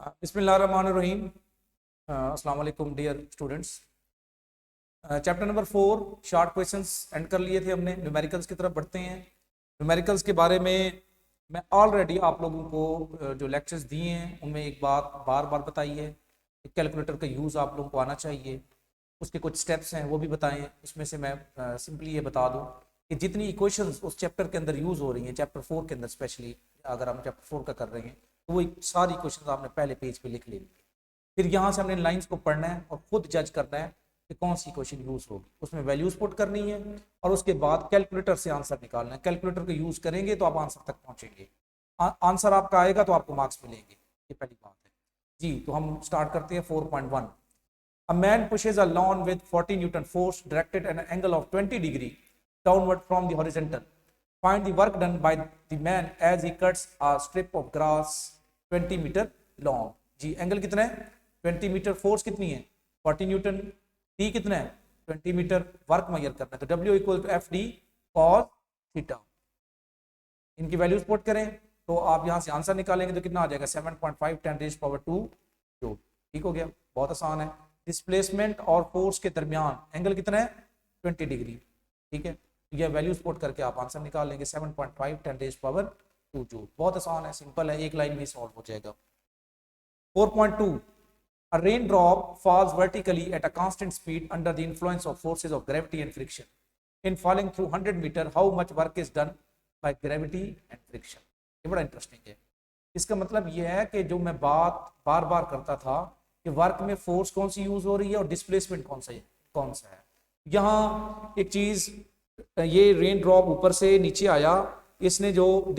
बिस्मिल्लाहिर्रहमानिर्रहीम। अस्सलाम वालेकुम dear students. Chapter number 4 short questions end कर लिए थे हमने। न्यूमेरिकल्स की तरफ बढ़ते हैं। न्यूमेरिकल्स के बारे में मैं ऑलरेडी आप लोगों को जो लेक्चर्स दिए हैं उनमें एक बात बार बार बताई है कि कैलकुलेटर का यूज़ आप लोगों को आना चाहिए। उसके कुछ स्टेप्स हैं वो भी बताएं। उसमें से मैं सिंपली ये बता दूं कि जितनी इक्वेशंस उस चैप्टर के अंदर यूज़ हो रही हैं, चैप्टर 4 के अंदर स्पेशली अगर हम चैप्टर 4 का कर रहे हैं तो वो सारी क्वेश्चंस आपने पहले पेज पे लिख लेनी है। फिर यहाँ से हमने लाइंस को पढ़ना है और खुद जज करना है कि कौन सी क्वेश्चन यूज होगी, उसमें वैल्यूज पुट करनी है और उसके बाद कैलकुलेटर से आंसर निकालना है। कैलकुलेटर का यूज करेंगे तो आप आंसर तक पहुंचेंगे। आंसर आपका आएगा तो आपको मार्क्स मिलेंगे। ये पहली बात है जी। तो हम स्टार्ट करते हैं 4.1। A man pushes a lawn with 40 Newton force directed at an angle of 20 degree downward from the horizontal. Find the work done by the man as he cuts a strip of grass 20 metre long. जी angle कितना है 20 metre, force कितनी है 40 Newton, T कितना है 20 metre, work major करना है तो W equal to F D cos theta. इनकी वैल्यूज पुट करें तो आप यहां से आंसर निकालेंगे तो कितना आ जाएगा 7.5 10 रेज़ पावर 2 जूल। ठीक हो गया, बहुत आसान है। डिस्प्लेसमेंट और फोर्स के दरमियान एंगल कितना है 20 डिग्री। ठीक है, यह वैल्यूज पुट करके आप आंसर निकाल लेंगे 7.5 10 रेज़ पावर 2 जूल। बहुत आसान है, सिंपल है, एक लाइन में सॉल्व हो जाएगा। 4.2 A raindrop falls vertically at a constant speed under the influence of forces of gravity and friction. In falling through 100 meter, how much work is done by gravity and friction? ये बड़ा interesting है। इसका मतलब ये है कि जो मैं बात बार बार करता था कि वर्क में फोर्स कौन सी यूज हो रही है और डिस्प्लेसमेंट कौन सा है। यहाँ एक चीज, ये रेन ड्रॉप ऊपर से नीचे आया, इसने जो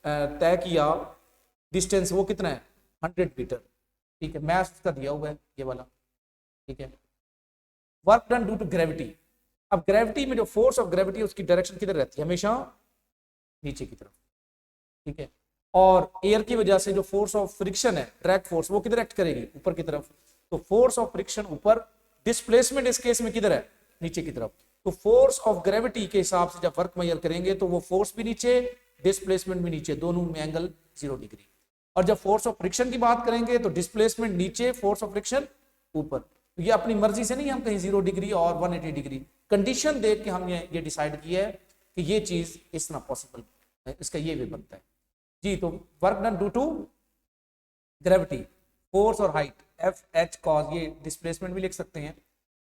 तय किया डिस्टेंस वो कितना है 100 मीटर। ठीक है, मैथ उसका दिया हुआ है ये वाला। ठीक है, work done due to gravity. अब ग्रेविटी में जो फोर्स ऑफ ग्रेविटी उसकी डायरेक्शन किधर रहती है, हमेशा नीचे की तरफ। ठीक है, और एयर की वजह से जो फोर्स ऑफ फ्रिक्शन है ड्रैग फोर्स वो किधर एक्ट करेगी, ऊपर की तरफ। तो फोर्स ऑफ फ्रिक्शन ऊपर, डिस्प्लेसमेंट इस केस में किधर है नीचे की तरफ। तो फोर्स ऑफ ग्रेविटी के हिसाब से जब वर्क मेजर करेंगे तो वो फोर्स भी नीचे डिस्प्लेसमेंट भी नीचे, दोनों में एंगल 0 डिग्री। और जब फोर्स ऑफ फ्रिक्शन की बात करेंगे तो डिस्प्लेसमेंट नीचे, फोर्स ऑफ फ्रिक्शन ऊपर। तो ये अपनी मर्जी से नहीं, हम कहीं 0 डिग्री और 180 डिग्री कंडीशन देख के हमने ये डिसाइड किया है कि ये चीज इस तरह पॉसिबल है, इसका ये वे बनता है जी। तो work done due to gravity, force और हाइट एफ एच कॉज, ये डिस्प्लेसमेंट भी लिख सकते हैं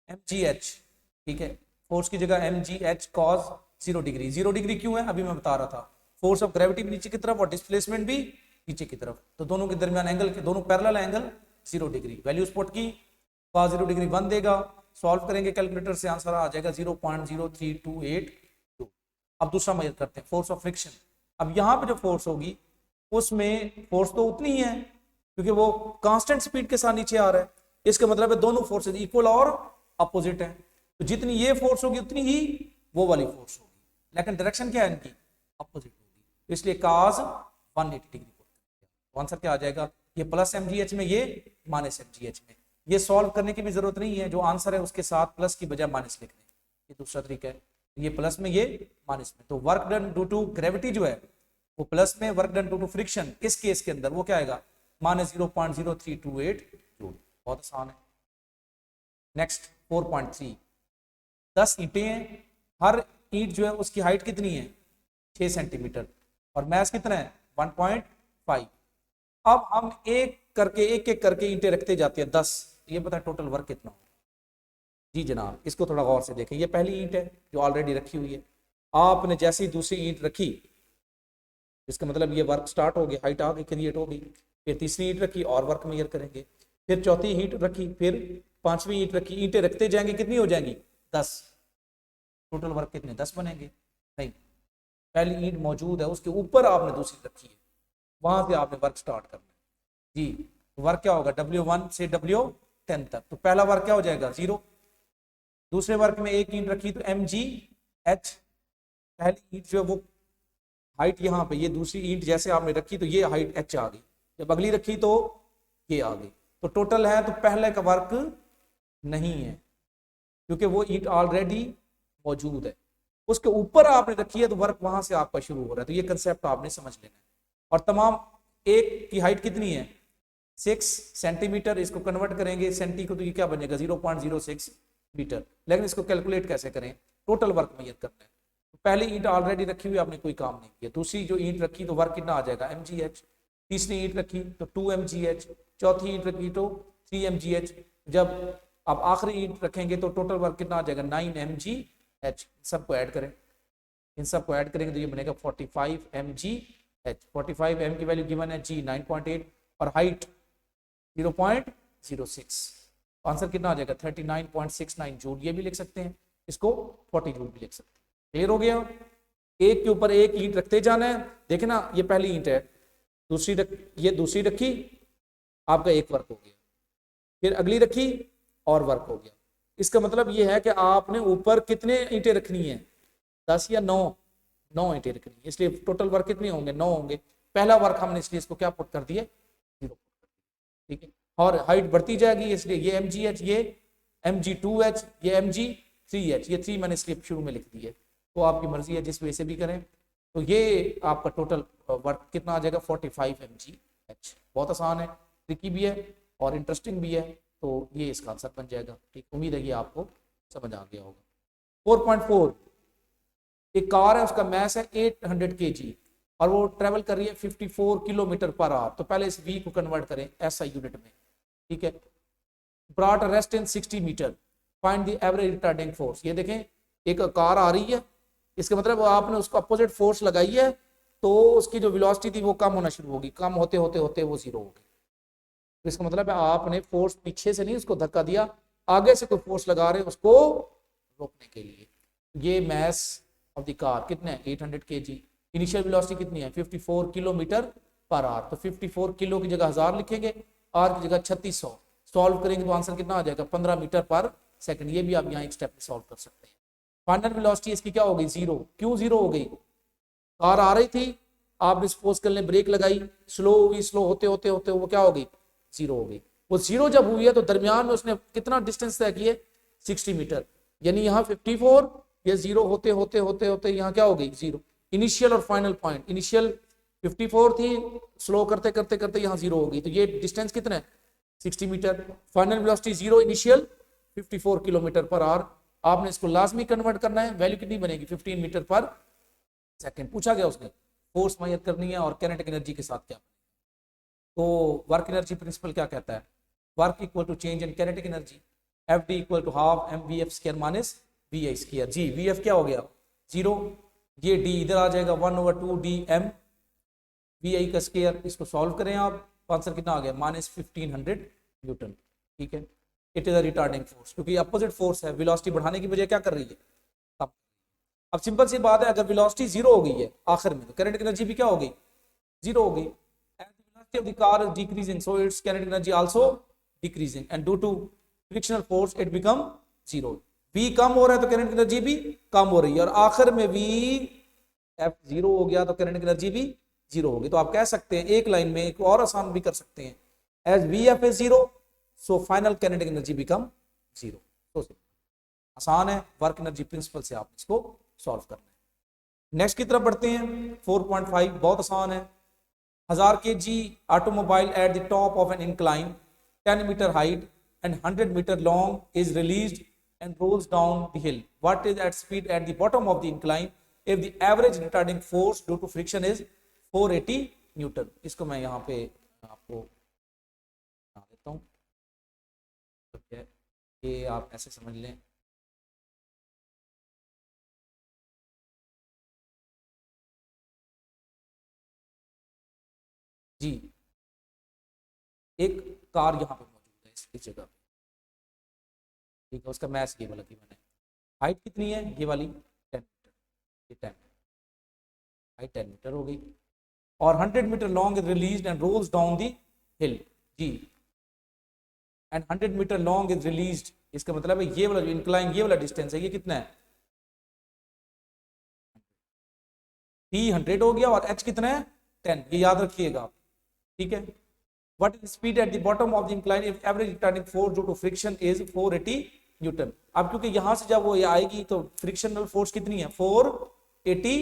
एम जी एच। ठीक है, फोर्स की जगह M G H cos 0 degree. 0 degree क्यों है अभी मैं बता रहा था, फोर्स ऑफ ग्रेविटी भी नीचे की तरफ और डिस्प्लेसमेंट भी नीचे की तरफ, तो दोनों के दरमियान एंगल के दोनों parallel angle 0 degree. Value spot की कॉस 0 डिग्री 1 देगा, सॉल्व करेंगे कैलकुलेटर से आंसर आ जाएगा 0.03282। अब दूसरा मेजर करते हैं फोर्स ऑफ फ्रिक्शन। अब यहाँ पे जो फोर्स होगी उसमें फोर्स तो उतनी ही है क्योंकि वो कांस्टेंट स्पीड के साथ नीचे आ रहा है। इसका मतलब है दोनों फोर्सेज इक्वल और अपोजिट है, तो जितनी ये फोर्स होगी उतनी ही वो वाली फोर्स होगी, लेकिन डायरेक्शन क्या है इनकी अपोजिट होगी। इसलिए cos 180 डिग्री। आंसर क्या आ जाएगा, ये प्लस एमजीएच में, ये माइनस एमजीएच में। ये सॉल्व करने की भी जरूरत नहीं है, जो आंसर है उसके साथ प्लस की बजाय माइनस लिखने, ये दूसरा तरीका है। ये प्लस में, ये माइनस में। तो work done due to gravity जो है वो प्लस में, work done due to friction इस केस के अंदर वो क्या आएगा -0.0328 जूल। बहुत आसान है। नेक्स्ट 4.3 10 ईंटें हैं, हर ईंट जो है उसकी हाइट कितनी है 6 सेंटीमीटर और मैस कितना है 1.5। अब हम एक एक करके ईंटें रखते जाते हैं 10, ये पता है टोटल वर्क कितना हो। जी जनाब, इसको थोड़ा गौर से देखें। ये पहली ईंट है जो ऑलरेडी रखी हुई है, आपने जैसे ही दूसरी ईंट रखी इसका मतलब ये वर्क स्टार्ट हो गया, हाइट आ गई, क्रिएट हो गई। फिर तीसरी ईंट रखी और वर्क मेजर करेंगे, फिर चौथी ईंट रखी, फिर पांचवी ईंट रखी, ईंटें रखते जाएंगे, कितनी हो जाएंगी 10। टोटल वर्क कितने 10 बनेंगे, नहीं, पहली ईंट मौजूद है उसके ऊपर आपने दूसरी रखी है, वहां से आपने वर्क स्टार्ट करना है जी। वर्क क्या होगा W1 से W10 तक, तो पहला वर्क क्या हो जाएगा 0। दूसरे वर्क में एक ईंट रखी तो MGH, पहली ईंट जो है वो हाइट यहाँ पे, ये दूसरी ईंट जैसे आपने रखी तो ये हाइट H आ गई, जब अगली रखी तो ये आ गई। तो टोटल है, तो पहले का वर्क नहीं है क्योंकि वो ईंट ऑलरेडी मौजूद है, उसके ऊपर आपने रखी है तो वर्क वहां से आपका शुरू हो रहा है। तो ये कंसेप्ट आपने समझ लेना है। और तमाम एक की हाइट कितनी है 6 सेंटीमीटर, इसको कन्वर्ट करेंगे सेंटी को तो ये क्या बनेगा 0.06 मीटर। लेकिन इसको कैलकुलेट कैसे करें, टोटल वर्क मेजर करना है। तो पहली ईंट ऑलरेडी रखी हुई, आपने कोई काम नहीं किया। दूसरी जो ईंट रखी तो वर्क कितना आ जाएगा mgh। तीसरी ईंट रखी तो 2 mgh। चौथी ईंट रखी तो 3 mgh। जब आप आखिरी ईंट रखेंगे तो टोटल वर्क कितना आ जाएगा 9 mgh। सबको ऐड करें, इन सबको ऐड करेंगे तो ये बनेगा 45 mgh। 45 m की वैल्यू गिवन है, g 9.8 और हाइट 0.06। आंसर कितना आ जाएगा 39.69 जूल। ये भी लिख सकते हैं, इसको 40 जूल भी लिख सकते हैं। क्लियर हो गया। एक के ऊपर एक ईंट रखते जाना है। देखे ना, ये पहली ईंट है, ये दूसरी रखी, आपका एक वर्क हो गया। फिर अगली रखी और वर्क हो गया। इसका मतलब ये है कि आपने ऊपर कितने ईंटें रखनी है, 10 या 9 ईंटें रखनी है। इसलिए टोटल वर्क कितने होंगे 9 होंगे। पहला वर्क हमने इसलिए इसको क्या पुट कर दिए 0 पुट कर दिया। ठीक है, और हाइट बढ़ती जाएगी इसलिए ये mgh, ये mg2h, ये mg3h। ये 3 मैंने स्लिप शुरू में लिख दी है, तो आपकी मर्जी है जिस वे से भी करें। तो ये आपका टोटल वर्क कितना आ जाएगा 45 mgh। बहुत आसान है, ट्रिकी भी है और इंटरेस्टिंग भी है। तो ये इसका आंसर बन जाएगा। ठीक, उम्मीद है कि आपको समझ आ गया होगा। 4.4, एक कार है, उसका मैस है 800 kg और वो ट्रेवल कर रही है 54 किलोमीटर पर आवर। तो पहले इस v को कन्वर्ट करें SI यूनिट में। ठीक है, brought rest in 60 metre, find the average retarding force. ये देखें, एक कार आ रही है, इसका मतलब आपने उसको अपोजिट फोर्स लगाई है तो उसकी जो वेलोसिटी थी वो कम होना शुरू होगी, कम होते होते होते वो 0 होगी। तो इसका मतलब है आपने फोर्स पीछे से नहीं उसको धक्का दिया, आगे से कोई फोर्स लगा रहे हैं उसको रोकने के लिए। ये मैस ऑफ द कार कितने है 800 kg। इनिशियल वेलोसिटी कितनी है 54 किलोमीटर पर आवर। तो 54 किलो की जगह 1000 लिखेंगे, आर की जगह 3600। सॉल्व करेंगे तो आंसर कितना आ जाएगा 15 मीटर पर सेकंड। ये भी आप यहाँ एक स्टेप में सॉल्व कर सकते हैं। फाइनल वेलोसिटी इसकी क्या हो गई 0। क्यों 0 हो गई, कार आ रही थी, आपने सपोज कर लें ब्रेक लगाई, स्लो हुई, स्लो होते होते होते वो क्या हो गई 0 हो गई। वो 0 जब हुई है तो दरमियान में उसने कितना डिस्टेंस तय किए 60 मीटर। यानी यहाँ 54, ये 0 होते होते होते होते यहाँ क्या हो गई 0। इनिशियल और फाइनल पॉइंट, इनिशियल 54 थी, स्लो करते करते करते यहाँ 0 हो गई। तो ये डिस्टेंस कितना है 60 metre. Final velocity 0, initial 54 kilometre per hour. आपने इसको लाजमी कन्वर्ट करना है, वैल्यू कितनी बनेगी 15 मीटर पर सेकंड। पूछा गया उसने फोर्स मेजर करनी है और काइनेटिक एनर्जी के साथ क्या। तो वर्क एनर्जी प्रिंसिपल क्या कहता है, work equal to change in kinetic energy, F D equal to half mvf square minus vi square. जी vf क्या हो गया 0, ये d इधर आ जाएगा 1/2 dm vi का स्क्वायर। इसको सॉल्व करें आप, आंसर कितना आ गया -1500 न्यूटन। ठीक है, it is a retarding force, क्योंकि अपोजिट फोर्स है, वेलोसिटी बढ़ाने की बजाय क्या कर रही है कम। अब सिंपल सी बात है, अगर वेलोसिटी 0 हो गई है आखिर में तो काइनेटिक एनर्जी भी क्या हो गई 0 हो गई। Of the car is decreasing, so its kinetic energy also decreasing, and due to frictional force it become 0। v कम हो रहा है तो kinetic energy भी कम हो रही है, और आखिर में v f 0 हो गया तो kinetic energy भी 0 होगी। तो आप कह सकते हैं एक लाइन में, एक और आसान भी कर सकते हैं, as vf is 0 so final kinetic energy become 0। तो आसान है, वर्क एनर्जी प्रिंसिपल से आप इसको सॉल्व करना है। नेक्स्ट की तरफ बढ़ते हैं 4.5, बहुत आसान है। 1000 kg automobile at the top of an incline 10 meter height and 100 meter long is released and rolls down the hill. What is at speed at the bottom of the incline if the average retarding force due to friction is 480 Newton? इसको मैं यहाँ पे आपको बता देता हूँ, ये आप ऐसे समझ लें। जी, एक कार यहाँ पे मौजूद है इस जगह पे, ठीक है, उसका मैच ये वाला की मैंने, हाइट कितनी है ये वाली 10 मीटर, ये 10 हाइट 10 मीटर हो गई, और 100 metre long is released and rolls down the hill. जी, and 100 metre long is released, इसका मतलब है ये वाला जो इंक्लाइन ये वाला डिस्टेंस है ये कितना है t100 हो गया, और h कितना है 10, ये याद रखिएगा। ठीक है, what is the speed at the bottom of the incline if average retarding force due to friction is 480 Newton. अब क्योंकि यहां से जब वो ये आएगी तो फ्रिक्शनल फोर्स कितनी है 480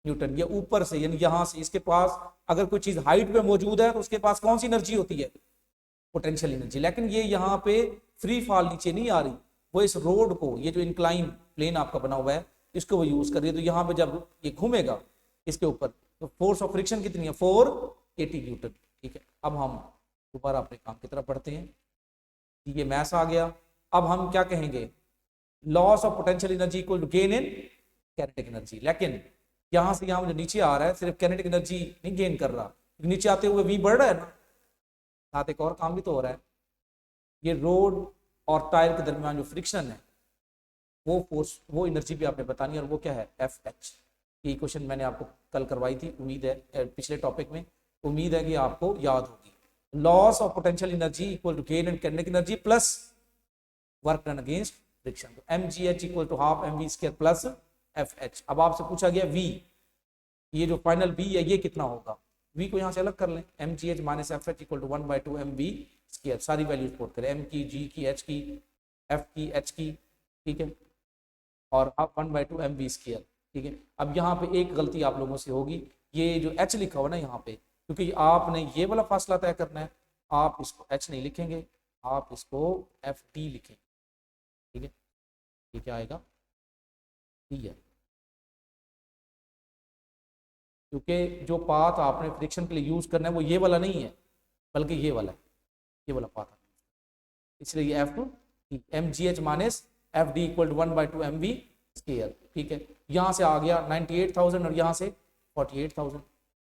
न्यूटन, ये ऊपर से यानी यहां से, इसके पास अगर कोई चीज हाइट पे मौजूद है तो उसके पास कौन सी एनर्जी होती है पोटेंशियल एनर्जी। लेकिन ये यहाँ पे फ्री फॉल नीचे नहीं आ रही, वो इस रोड को, ये जो इंक्लाइन प्लेन आपका बना हुआ है, इसको वो यूज कर रही है। तो यहाँ पे जब ये घूमेगा इसके ऊपर तो फोर्स ऑफ फ्रिक्शन कितनी है, 480 न्यूटन। ठीक है, अब हम दोबारा अपने काम की तरफ बढ़ते हैं। ये मैथ आ गया। अब हम क्या कहेंगे, loss of potential energy equal to gain in kinetic energy. लेकिन यहां से यहां जो नीचे आ रहा है सिर्फ काइनेटिक एनर्जी नहीं गेन कर रहा, नीचे आते हुए वी बढ़ रहा है ना, साथ एक और काम भी तो हो रहा है। ये रोड और टायर के दरमियान जो फ्रिक्शन है वो फोर्स, वो एनर्जी भी आपने बतानी है, और वो क्या है, एफ एच। ये क्वेश्चन मैंने आपको कल करवाई थी, उम्मीद है पिछले टॉपिक में, उम्मीद है कि आपको याद होगी। Loss of potential energy equal to gain in kinetic energy plus work done against friction. तो mgh equal to half mv square plus fh। अब आपसे पूछा गया v, ये जो फाइनल v है ये कितना होगा, v को यहां से अलग कर लें, mgh minus fh equal to 1/2 mv square. सारी वैल्यूज पुट करें, m की, g की, h की, f की, h की, ठीक है, और अब 1/2 mv स्क्वायर। ठीक है, अब यहाँ पे एक गलती आप लोगों से होगी, ये जो h लिखा हुआ ना यहाँ पे, क्योंकि आपने ये वाला फासला तय करना है, आप इसको h नहीं लिखेंगे, आप इसको ft लिखेंगे। ठीक है, ये क्या आएगा, टी है, क्योंकि जो पाथ आपने फ्रिक्शन के लिए यूज करना है वो ये वाला नहीं है, बल्कि ये वाला है, ये वाला पाथ, इसलिए ये F M G H minus F D equal to 1/2 M V square. ठीक है, यहाँ से आ गया 98,000 और यहाँ से 48,000,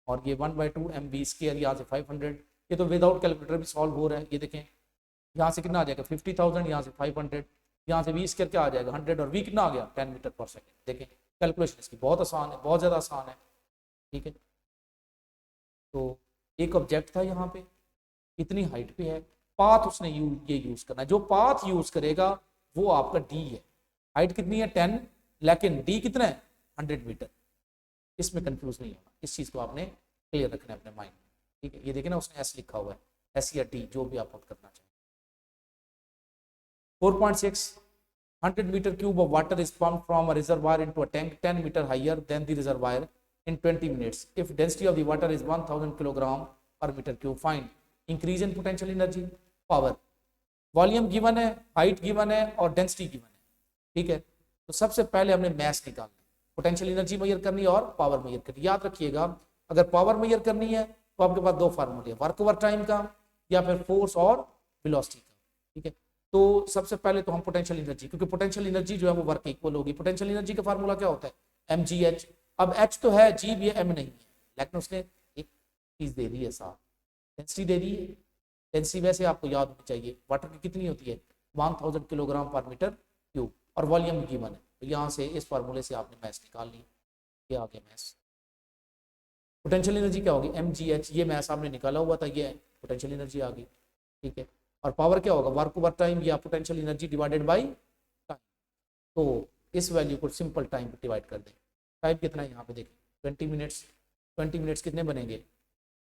और ये 1/2 एम वी स्क्वायर, यहाँ से 500। ये तो विदाउट कैलकुलेटर भी सॉल्व हो रहा है। ये देखें, यहाँ से कितना आ जाएगा 50,000, यहाँ से 500, यहाँ से वी स्क्वायर क्या आ जाएगा 100, और वी कितना आ गया 10 मीटर पर सेकेंड। देखें कैलकुलेशन इसकी बहुत आसान है, बहुत ज़्यादा आसान है। ठीक है, तो एक ऑब्जेक्ट था यहाँ पे, इतनी हाइट पे है, पाथ उसने ये यूज करना है, जो पाथ यूज करेगा वो आपका डी है। हाइट कितनी है 10, लेकिन डी कितना है 100 मीटर। इसमें कंफ्यूज नहीं होना, इस चीज को आपने क्लियर रखना है अपने माइंड में। ठीक है, ये देखें ना, उसने एस लिखा हुआ है, एस या डी जो भी आप करना चाहें। 4.6 100 meter cube of water is pumped from a reservoir into a tank 10 meter higher than the reservoir in 20 minutes. If density of the water is 1000 kilogram per meter cube, find increase in potential energy, power. Volume given है, height given है और density given है। ठीक है, तो सबसे पहले हमने मैस निकालना है, पोटेंशियल एनर्जी मेजर करनी है और पावर मेजर करनी है। याद रखिएगा, अगर पावर मेजर करनी है तो आपके पास दो फार्मूले, वर्क ओवर टाइम का या फिर फोर्स और वेलोसिटी का। ठीक है, तो सबसे पहले तो हम पोटेंशियल एनर्जी, क्योंकि पोटेंशियल एनर्जी जो है वो वर्क इक्वल होगी। पोटेंशियल एनर्जी का फार्मूला क्या होता है, mgh। अब h तो है, g भी है, m नहीं है, लेकिन उसने एक चीज दे दी है, साथ डेंसिटी दे दी है। डेंसिटी वैसे आपको याद होनी चाहिए, वाटर की कितनी होती है 1000 किलोग्राम पर मीटर क्यूब, और वॉल्यूम गिवन है। तो यहाँ से इस फार्मूले से आपने मैथ निकाल ली, ये आ गया मैथ। पोटेंशियल एनर्जी क्या होगी mgh, ये मैथ आपने निकाला हुआ था, ये पोटेंशियल एनर्जी आ गई। ठीक है, और पावर क्या होगा, वर्क ओवर टाइम या potential energy divided by time. तो इस वैल्यू को सिंपल टाइम पे डिवाइड कर दें। टाइम कितना है यहाँ पे देखें 20 मिनट्स। 20 मिनट्स कितने बनेंगे,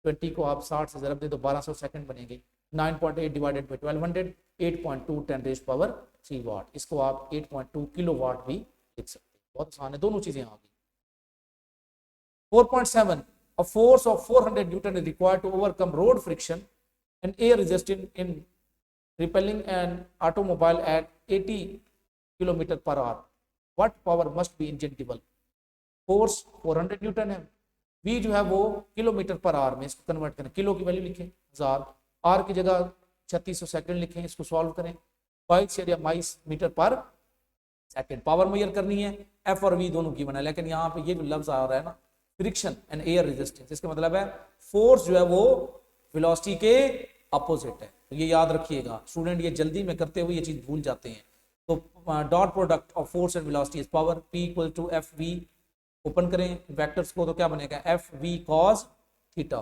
20 को आप 60 से ज़रब दे तो 1200 सेकंड बनेंगे। 9.8 डिवाइडेड बाई 1200, 8.2 10⁻³ वाट। इसको आप 8.2 किलो वाट भी लिख सकते हैं, बहुत आसान है, दोनों चीज़ें आ गई। 4.7 a force of 400 Newton is required to overcome road friction and air resistance in repelling an automobile at 80 km per hour. What power must be injectable? Force 400 Newton है, v जो है वो किलोमीटर पर आवर में, इसको convert करें, kilo की value लिखें 1000, r की जगह 3600 सेकंड लिखें, इसको सॉल्व करें, बाइक्स या माइल्स मीटर पर सेकंड। पावर मेजर करनी है, f और v दोनों गिवन है, लेकिन यहाँ पे ये जो लफ्ज आ रहा है ना, फ्रिक्शन एंड एयर रेजिस्टेंस, इसका मतलब है फोर्स जो है वो वेलोसिटी के अपोजिट है। तो ये याद रखिएगा स्टूडेंट, ये जल्दी में करते हुए ये चीज भूल जाते हैं। तो dot product of force and velocity is power, p equal to f v. Open करें वेक्टर्स को तो क्या बनेगा, f v cos theta,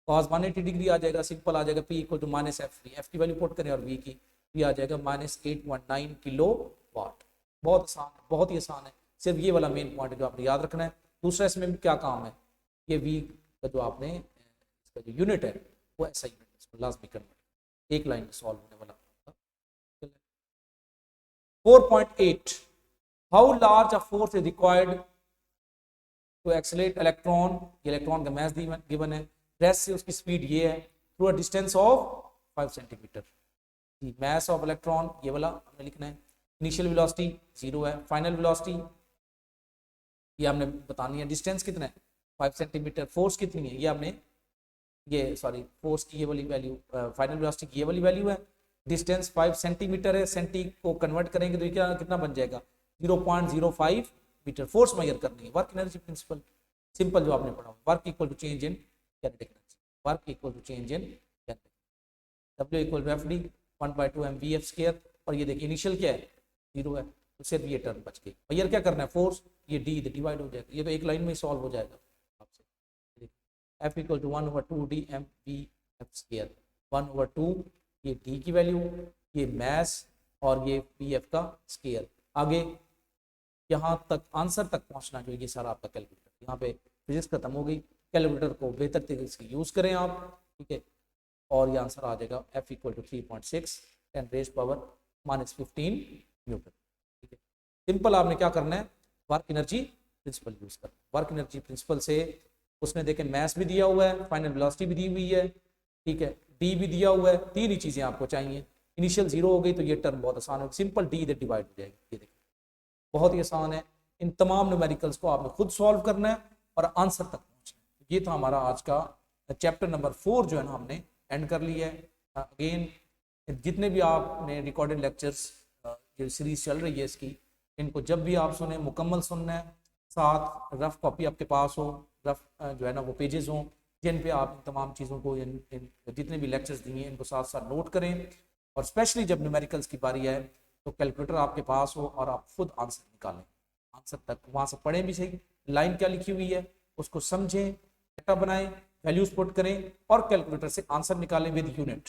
cos 180 degree आ जाएगा, सिंपल आ जाएगा, p equal to minus f v. F की वैल्यू पुट करें और v की, v आ जाएगा माइनस 8.9 किलो वाट। बहुत आसान है, बहुत ही आसान है, सिर्फ ये वाला मेन पॉइंट जो आपने याद रखना है। दूसरा इसमें भी क्या काम है, ये v का जो आपने इसका जो यूनिट है वो ऐसा यूनिट है, इसको लाजमी कन्वर्ट, एक लाइन में सॉल्व होने वाला। 4.8 how large a force is required to accelerate electron, ये इलेक्ट्रॉन का मैथ गिवन है, रेस्ट से उसकी स्पीड ये है, through a distance of 5 centimetre. Mass of electron ये वाला हमने लिखना है। इनिशियल वेलोसिटी 0 है, फाइनल वेलोसिटी ये हमने बतानी है। डिस्टेंस कितना है 5 सेंटीमीटर। फोर्स कितनी है ये हमने फोर्स की ये वाली वैल्यू, फाइनल वेलोसिटी की ये वाली वैल्यू है। डिस्टेंस 5 सेंटीमीटर है, सेंटी को कन्वर्ट करेंगे तो क्या कितना बन जाएगा 0.05 मीटर। फोर्स मेजर करनी है। वर्क एनर्जी प्रिंसिपल सिंपल जो आपने पढ़ा, work equal to change in kinetic energy, work equal to change in kinetic, W equal to FD 1/2 mvf square. और ये देखिए इनिशियल क्या है 0 है, तो सिर्फ ये टर्म बच गई। भैया क्या करना है फोर्स, ये D डिवाइड हो जाएगा, ये तो एक लाइन में सॉल्व हो जाएगा आपसे। F equal to 1/2 dmvf square, 1/2 ये D की वैल्यू, ये मैस और ये pf का स्क्वायर। आगे यहाँ तक आंसर तक पहुँचना जो ये सारा आपका कैलकुलेटर, यहाँ पे फिजिक्स खत्म हो गई। कैलकुलेटर को बेहतर तरीके से यूज़ करें आप, ठीक है। और ये आंसर आ जाएगा F इक्वल टू 3.6 10⁻⁻15 न्यूटन, ठीक है। सिंपल आपने क्या करना है, वर्क एनर्जी प्रिंसिपल यूज़ करना। वर्क एनर्जी प्रिंसिपल से उसने देखें मैस भी दिया हुआ है, फाइनल वेलोसिटी भी दी हुई है, ठीक है, डी भी दिया हुआ है। तीन ही चीज़ें आपको चाहिए। इनिशियल 0 हो गई तो ये टर्म बहुत आसान है, सिंपल डी इधर डिवाइड हो जाएगी। ये देखिए बहुत ही आसान है। इन तमाम न्यूमेरिकल्स को आपने खुद सॉल्व करना है और आंसर तक पहुंचना है। ये था हमारा आज का चैप्टर नंबर 4 जो है ना हमने एंड कर लिया है। अगेन जितने भी आपने रिकॉर्डेड लेक्चर्स जो सीरीज चल रही है इसकी, इनको जब भी आप सुने मुकम्मल सुनना है, साथ रफ कॉपी आपके पास हो, रफ जो है ना वो पेजेस हों जिन पे आप इन तमाम चीज़ों को जितने भी लेक्चर्स दिए हैं इनको साथ साथ नोट करें। और स्पेशली जब न्यूमेरिकल्स की बारी आए तो कैलकुलेटर आपके पास हो और आप खुद आंसर निकालें। आंसर तक वहाँ से पढ़ें भी सही, लाइन क्या लिखी हुई है उसको समझें, डेटा बनाएं, वैल्यूज पुट करें और कैलकुलेटर से आंसर निकालें विद यूनिट,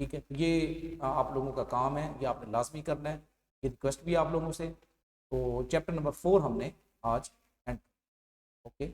ठीक है। ये आप लोगों का काम है, ये आपने लाजमी करना है, ये रिक्वेस्ट भी आप लोगों से। तो चैप्टर नंबर 4 हमने आज एंड, ओके।